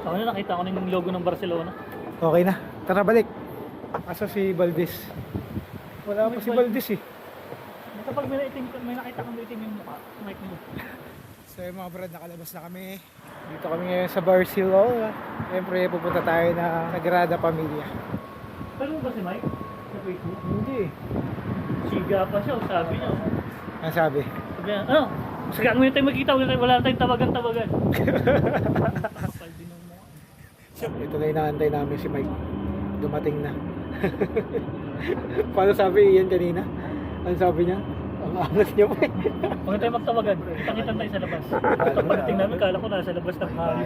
Ako na nakita ko na yung logo ng Barcelona. Okay na. Tara, balik. Asa si Valdez? Wala pa si Valdez eh. Basta pag may nakita kang itim yung mukha, mic mo. So yung mga brad, nakalabas na kami. Dito kami ngayon sa Barcelona. Siyempre pupunta tayo na Sagrada Familia. Pero ba si Mike? Sa Facebook? Hindi. Siga pa siya, sabi niya. Ano sabi? Sabi niya, ano? Sagaan mo yung tayo magkita, wala na tayong tawagan-tawagan. Kapal din ang mukha. Ito na inaantay namin si Mike. Dumating na. Paano sabi Ian kanina? Ano sabi niya? Ang angas niya pa eh. Huwag na tayo magtawagan, kita-kita tayo sa labas. Pagdating namin, kala ko nasa labas ng hari.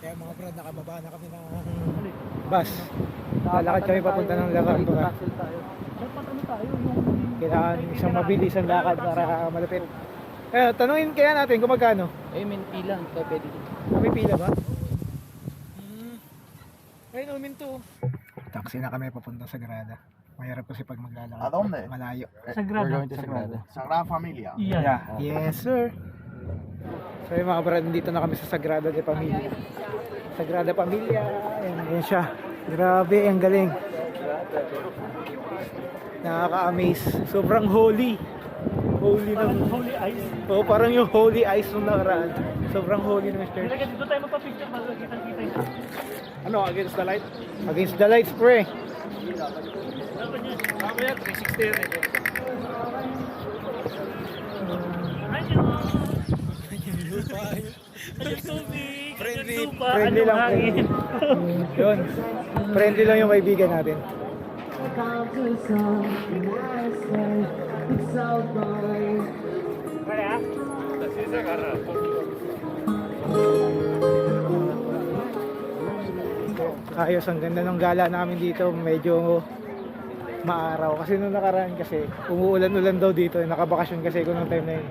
Kaya mga brad, nakababa na kami ng bus. Lalakad kami papunta ng Lagartura. Dapat ano tayo, yung... Kailangan isang mabilis ang lakad para malapit. Tanungin kaya natin kung magkano. may pila, kaya pwede. May pila ba? Ayun, minto. Taxi na kami papunta sa Sagrada. Mahirap kasi pag maglalakad. Adonde? Malayo. Sagrada. Sagrada Familia. Yeah. Yes, sir. So yung mga brad, dito na kami sa Sagrada de Familia. Sagrada Familia. Ayan siya. Grabe, ang galing. Nakaka-amaze. Sobrang holy. Holy Parang ng... holy ice. Oo, parang yung holy ice nung nakaraan. Sobrang holy ng church. Talaga dito tayo magpa-picture, magkakita-kita yun. Ano, against the light? Against the lights, pre. Dapat niya. Mamaya, 360 rin. Ayun, tubig. Friendly, Ayun, lupa. friendly Anong lang. hangin? Yun. Friendly lang yung kaibigan natin. Ayos, ang ganda ng gala namin dito. Medyo maaraw. Kasi nung nakaraan kasi, umuulan-ulan daw dito. Nakabakasyon kasi ko nung time na yun.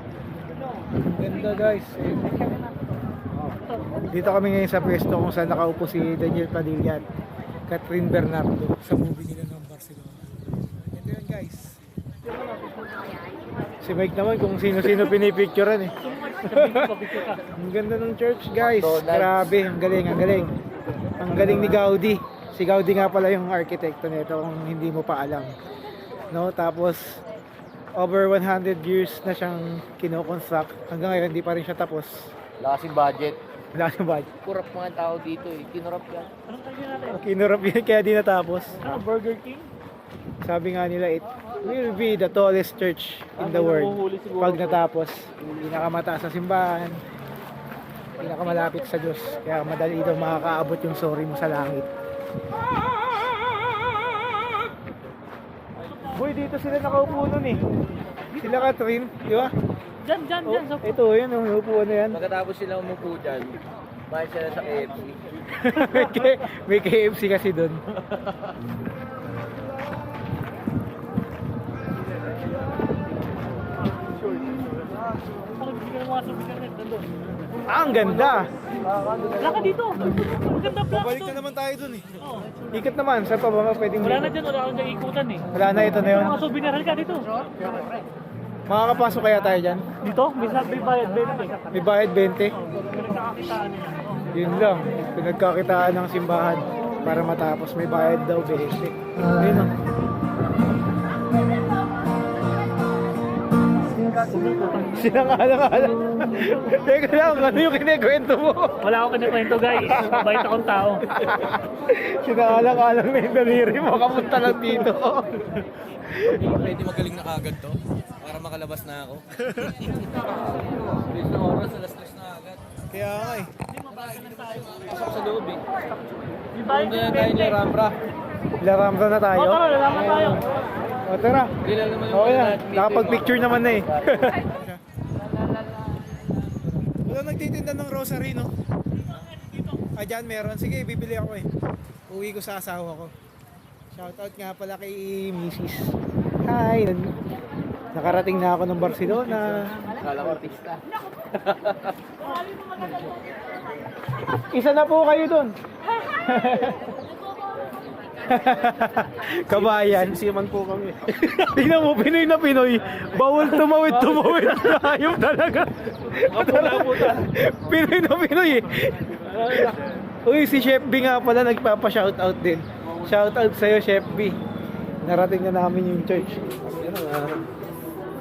Ganda guys. Dito kami ngayon sa pwesto kung saan nakaupo si Daniel Padilla at Catherine Bernardo sa movie nila ng Barcelona. Ganda yun guys. Si Mike naman kung sino-sino pinipicturean eh. Ang ganda ng church guys. Grabe, ang galing, ang galing. Ang galing ni Gaudi. Si Gaudi nga pala yung arkitekto nito kung hindi mo pa alam. No, tapos over 100 years na siyang kino-construct. Hanggang ngayon hindi pa rin siya tapos. Wala kasing budget. Wala siyang budget. Kurap mga tao dito eh. Kinurap yan. Anong tayo natin? Kinurap yun kaya di natapos. Ano, Burger King? Sabi nga nila, it will be the tallest church in the world pag natapos. Pinakamataas sa simbahan, pinakamalapit sa Diyos. Kaya madali daw makakaabot yung sorry mo sa langit. Boy, dito sila nakaupo nun eh. Sila Catherine, di ba? Diyan. Oh, ito, yun, umupo na yan. Pagkatapos sila umupo dyan, mahal sila sa KFC. May KFC kasi dun. Parang bigyan ng mga souvenir net doon. Ah, ang ganda. Wala ka dito. Maganda plan Babalik na doon. naman tayo dun eh. Oo. Ikot naman, saan pa ba pwedeng Wala na dyan, wala kang ikutan eh. Wala na, ito na yun. Mga souvenir, halika dito. Makakapasok kaya tayo dyan? Dito, may bayad 20. May bayad 20? Pinagkakakitaan nila. Yun lang, pinagkakitaan ng simbahan para matapos may bayad daw 20. Ayun o. Sinangalang-alang. Teka lang, ano yung kinikwento mo? Wala akong kinikwento guys. Mabait akong tao. Sinangalang-alang na yung daliri mo, kapunta lang dito. Pwede magaling na kagad to. Para makalabas na ako. Bilis na oras, alas 3 na agad. Kaya nga eh. Pasok sa loob eh. May bayad Punta na tayo ni Rambra. Laramda na tayo. Oo, tara, lalaman tayo. O tara. Kilala naman yung Okay na, mga meeting. nakapag-picture naman na eh. Wala nagtitinda ng rosary, no? Ah, dyan meron. Sige, bibili ako eh. Uwi ko sa asawa ko. Shoutout nga pala kay Mrs. Hi! Nakarating na ako ng Barcelona. Kala ko artista. Isa na po kayo dun. Kabayan. Siman po kami. Tingnan mo, Pinoy na Pinoy. Bawal tumawid. Ayaw talaga. Pinoy na Pinoy eh. Uy, si Chef B nga pala nagpapa-shoutout din. Shoutout sa'yo, Chef B. Narating na namin yung church.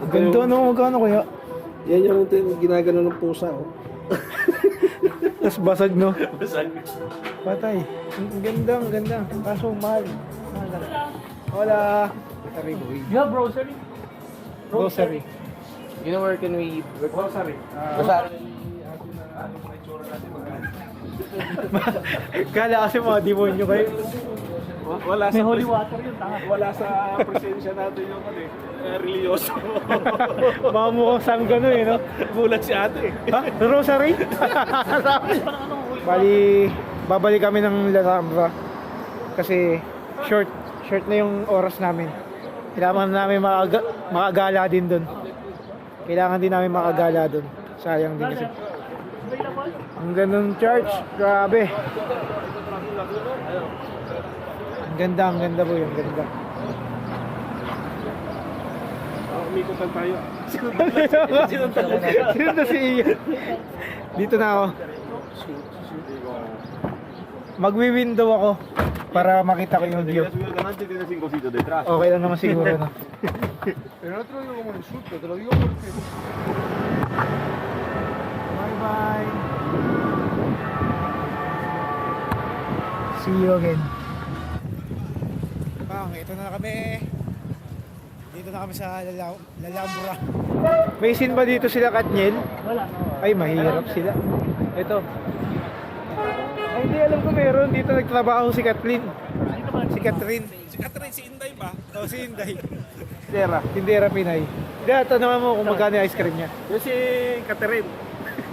Ang ganda no, magkano kaya? Yan yung ginagano ng pusa. Oh. Tapos basag no? Basag. Patay. Ang ganda, ang ganda. Kaso mahal. Wala. Sorry, boy. You have grocery? Grocery. You know where can we... Grocery. Kala kasi mga demonyo kayo. Wala May sa holy water yun, tanga. wala sa presensya natin yung religyoso. Mga mukhang sanggano eh, no? Bulat si ate. Ha? Rosary? Bali, babalik kami ng Lalambra. Kasi short na yung oras namin. Kailangan namin makagala din doon. Kailangan din namin makagala doon. Sayang din kasi. Ang gandang church, grabe. Ang ganda po yung ganda. Umikutan tayo. Sino na si Ian? Dito na ako. Magwi-window ako para makita ko yung view. Okay lang naman siguro, no? Bye-bye. See you again. Ito na kami. Dito na kami sa Lalambra. May scene ba dito sila, Katniel? Wala. Ay, mahirap sila. Ito. Ay, hindi alam ko meron. Dito nagtrabaho si Kathleen. Si Catherine. Si Catherine, si Inday ba? Oh, si Inday. Tera. Tindera Pinay. Hindi, tanungan mo kung magkano yung ice cream niya. Yung si Catherine.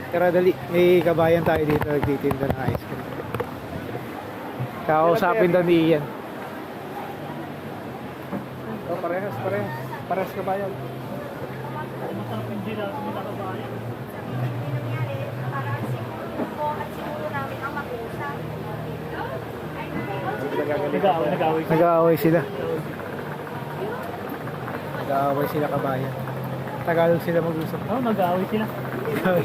Tara, dali. May kabayan tayo dito nagtitinda ng ice cream. Kakausapin daw ni Ian. Oh, parehas. Parehas kabayan. Masarap yung dila, kumakabayan. Nag-aaway. Nag-aaway sila. Nag-aaway sila kabayan. Tagalog sila mag-usap. Oo, nag-aaway sila. Nag-aaway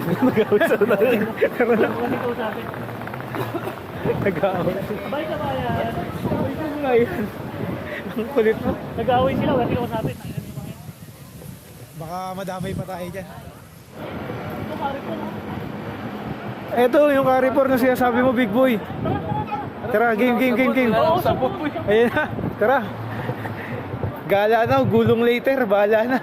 sila. Tara lang. Ano ko sabi? Nag-aaway. Bye kabayan. Ito mo nga yan. Ang kulit mo. Nag-aaway sila, wala ko sabi. Baka madamay pa tayo dyan. Ito pare ko na. Eto yung Carrefour na sinasabi mo, big boy. Tara, game. Oo, sabot mo yun. Ayan na, tara. Gala na, gulong later, bahala na.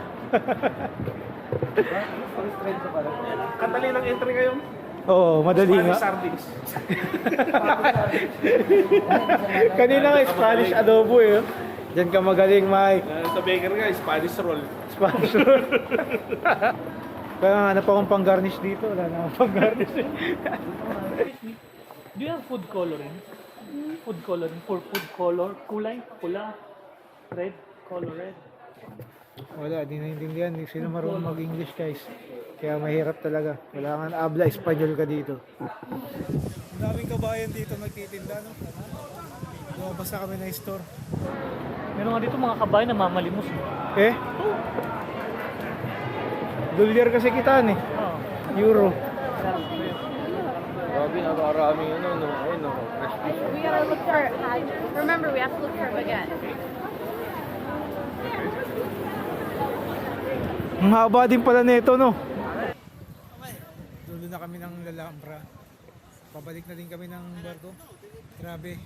Katali ng entry ngayon. Oo, madali Spanish nga. sardines. Kanina nga, Spanish adobo eh. Diyan ka magaling, Mike. Sa baker nga, Spanish roll. Spanish roll. Kaya nga, hanap akong pang-garnish dito. Wala na akong pang-garnish. Do you have food coloring? Food coloring for food color, kulay, pula, red, color red. Wala, di naintindihan. Hindi sila marunong mag-English, guys. Kaya mahirap talaga. Kailangan abla, Espanyol ka dito. Ang daming kabayan dito nagtitinda, no? Lumabas na kami ng store. Meron nga dito mga kabayan na mamalimos. Eh? Dolyar kasi kita, eh. Oo. Euro. Grabe, napakaraming ayun, We gotta look for. Remember, we have to look for baguette. Ang haba din pala nito, no? Dulo na kami ng Lalambra. Pabalik na din kami ng barko. Grabe.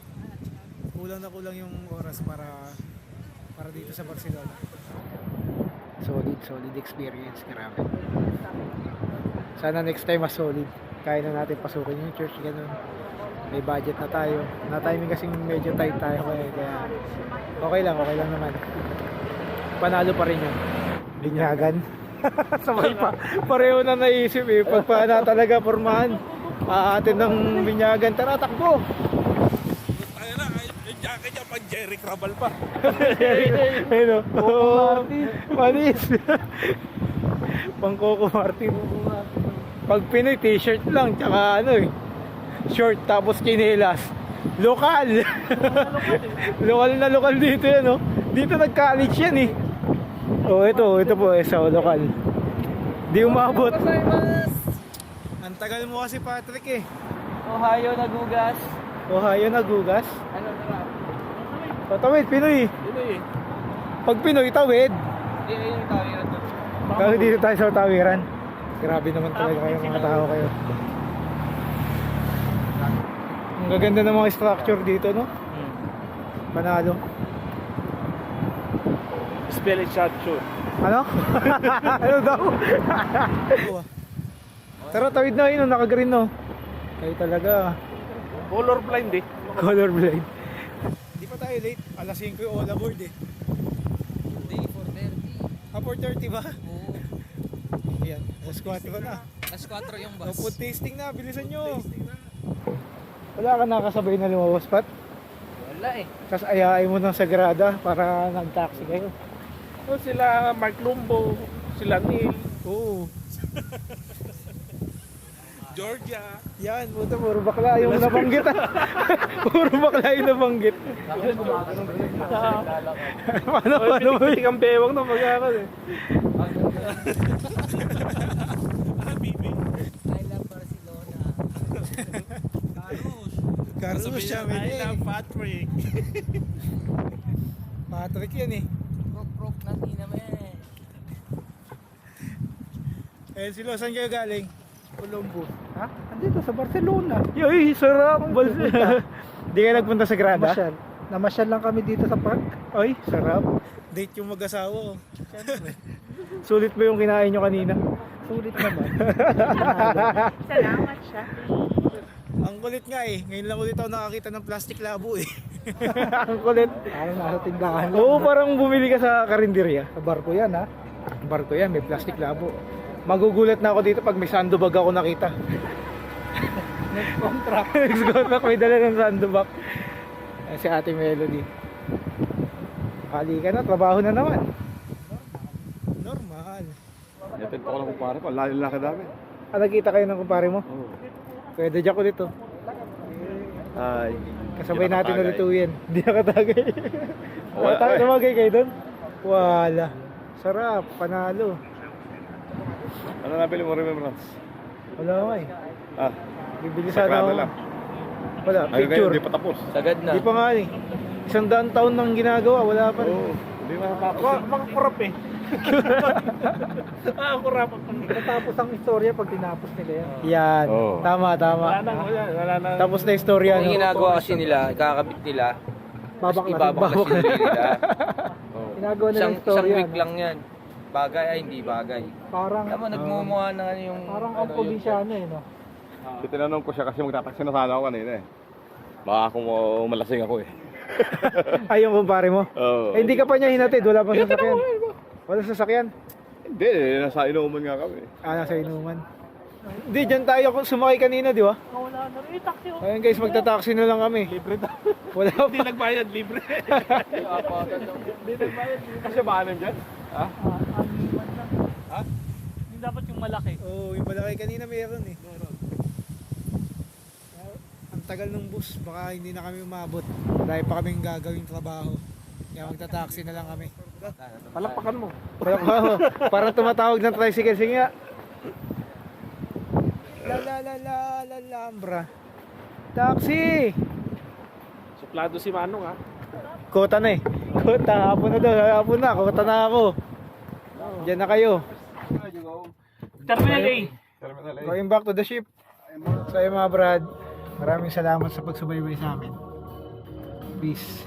Kulang na kulang yung oras para dito sa Barcelona. Solid experience. Grabe. Sana next time mas solid. Kaya na natin pasukin yung church, ganun. May budget na tayo. Na-timing kasing medyo tight tayo kaya okay lang naman. Panalo pa rin yun. Binyagan. Sabay pa. Pareho na naisip eh. Pag na talaga pormahan. Aatin ng binyagan. Tara, takbo! Tayo na, yung jacket niya pang Jerry Crabal pa. Ayun o. Oo. Manis. Pang Coco Martin. Pag Pinoy, t-shirt lang. Tsaka short tapos kinelas. Lokal! Lokal na lokal dito yan, oh. Dito nag-college yan, eh. Oh, ito po, sa lokal. Di umabot. Ang tagal mo kasi, Patrick, eh. Ohio nagugas. Ohio nagugas. Ano na? Tatawid, Pinoy. Pinoy eh. Pag Pinoy, tawid. Hindi, ayun yung tawiran doon. Kasi dito tayo sa tawiran. Grabe naman talaga kayo, mga tao kayo. Ang gaganda ng mga structure dito, no? Manalo. Spell it shot shoot. Ano? Ano daw? Tara, tawid na yun, naka-green, no? Kayo talaga. Colorblind eh. Colorblind. Hindi pa tayo late. Alas 5 yung all aboard, eh. Hindi, 4:30. 4:30 ba? Oo. Ayan, alas 4 na. Alas 4 yung No, bus. food tasting na, bilisan nyo. Wala ka nakasabay na lumabas, Pat? Wala eh. Tapos ayain mo ng Sagrada para nag-taxi kayo. So, sila Mark Lumbo, sila Neil. Oo. Georgia. Yan, puto, puro bakla yung nabanggit. Puro bakla yung nabanggit. Paano mo? Pitik ang bewang na mag-aaral eh. Bibi. I love Barcelona. Carlos Sabi siya, niya, I love Patrick. Patrick yan eh. Prok natin naman. Eh, sila, saan kayo galing? Colombo. Ha? Andito sa Barcelona. Yoy, sarap. Di kayo nagpunta sa Grada? Namasyal lang kami dito sa park. Ay, sarap. Date yung mag-asawa. Sulit ba yung kinain nyo kanina? Sulit naman. Salamat siya. Ang kulit nga eh. Ngayon lang ulit ako nakakita ng plastic labo eh. Ang kulit. Parang nasa tindahan. Oo, parang bumili ka sa karinderya. Sa barko yan, ha? Barko yan, may plastic labo. Magugulat na ako dito pag may sandbag ako nakita. Next contract. Next contract, may dala ng sandbag. Ayan si Ate Melody. Kali ka na, trabaho na naman. Normal. Yatin pa ko lang kumpare ko, layo lang kadami. Ah, nagkita kayo ng kumpare mo? Oo. Pwede dyan ko dito. Ay, Kasabay hindi natin nakatagay. ulit uwin. Hindi nakatagay. Tumagay kayo doon? Wala. Sarap, panalo. Ano nabili mo remembrance? Wala nga eh. Ah, Bibili sana sagrado ako. lang. Wala, Ay, ngayon, picture. hindi pa tapos. Sagad na. Hindi pa nga eh. 100 taon nang ginagawa, wala pa rin. Oo, hindi na natapos. Mga kurap eh. Kurap. Natapos ang istorya pag tinapos nila yan. Yan, Oo. tama, tama. Wala na. Tapos na istorya, Ang no? ginagawa kasi nila, ikakabit nila, Babak na. ibabak na nila. Ginagawa nila Isang yung istorya. week lang yan. Bagay ay hindi bagay. Parang, Alam mo, nagmumuha na ano yung... parang ang probinsyano eh, no? Tinanong ko siya kasi magtataksi na sana ako kanina eh. Baka kung malasing ako eh. Ay, yung kumpare mo? Oo. Eh, hindi ka pa niya hinatid, wala pang sasakyan. Wala sasakyan? Hindi, nasa inuman nga kami. Ah, nasa inuman. Hindi, dyan tayo sumakay kanina, di ba? Wala na rin. Taxi oh. Ayun guys, magta-taxi na lang kami. Libre daw. Wala pa. Hindi nagbayad, libre. Hindi nagbayad, libre. Kasi ba naman dyan? Ha? Ha? Hindi dapat yung malaki. Oo, yung malaki kanina meron eh. Ang tagal ng bus, baka hindi na kami umabot. Dahil pa kaming gagawing trabaho. Kaya magta-taxi na lang kami. Palakpakan mo. Parang tumatawag ng tricycle. Sige nga. La la la la la lambra. Taxi! Suplado si Manong ha. Kota na eh. Kota, hapon na daw. Hapon na, kota na ako. Diyan na kayo. Terminal A. Terminal A. Going back to the ship. So ayun mga brad, maraming salamat sa pagsubaybay sa amin. Peace.